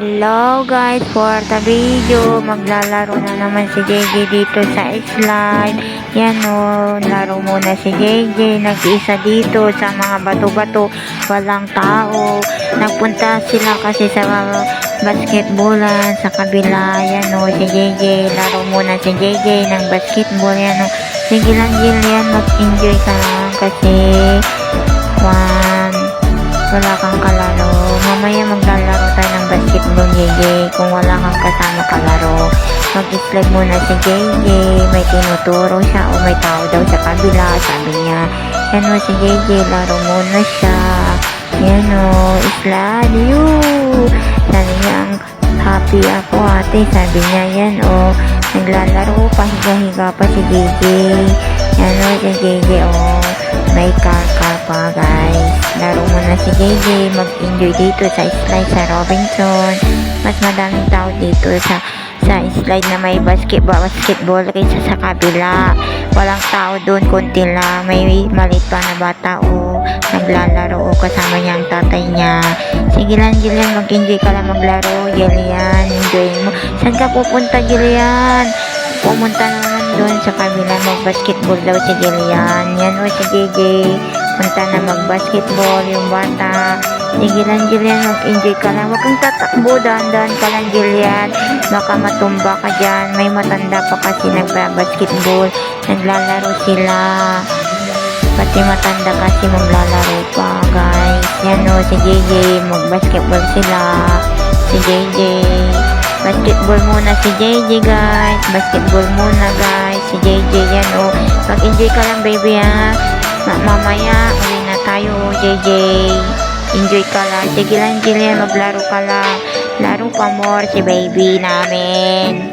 Hello guys, for the video, maglalaro na naman si JJ dito sa slide. Yan o, laro muna si JJ, nag-isa dito sa mga bato-bato, walang tao. Nagpunta sila kasi sa basketballan sa kabila. Yan o, si JJ, laro muna si JJ ng basketball. Yan o, sige lang Jillian, mag-enjoy ka lang kasi wala kang kalaro. Mamaya maglalaro tayo ng basketball, JJ. Kung wala kang kasama kalaro, mag-slide muna si JJ. May tinuturo siya o may tao daw sa kabila. Sabi niya, yan o si JJ, laro muna siya. Yan o, slide you. Sabi niya, happy ako ate. Sabi niya, yan o, naglalaro pa, higa-higa pa si JJ. Yan o si JJ o, may car pa guys. Laro muna si JJ, mag-enjoy dito sa slide sa Robinson. Mas madaming tao dito sa slide na may basketball kaysa sa kabila. Walang tao doon, konti lang. May maliit pa na bata o naglalaro o kasama niya ang tatay niya. Sige lang Jillian, mag-enjoy ka lang maglaro. Jillian, enjoy mo. Saan ka pupunta Jillian? Pumunta naman doon sa kabila, mag-basketball daw si Jillian. Yan o si JJ, punta na mag-basketball yung bata. Sige lang Jillian, mag-enjoy ka lang. Huwag kang tatakbo, dahan-dahan ka lang Jillian, baka matumba ka dyan. May matanda pa kasi nagbabasketball, naglalaro sila, pati matanda kasi maglalaro pa guys. Yan o si JJ, mag-basketball sila. Si JJ, basketball muna si JJ guys. Basketball muna guys si JJ. Yan o, mag-enjoy ka lang baby ha. Mamaya uwi na tayo JJ. Enjoy ka lang. Sige lang Jillian, maglaro ka lang. Laro pa more si baby namin.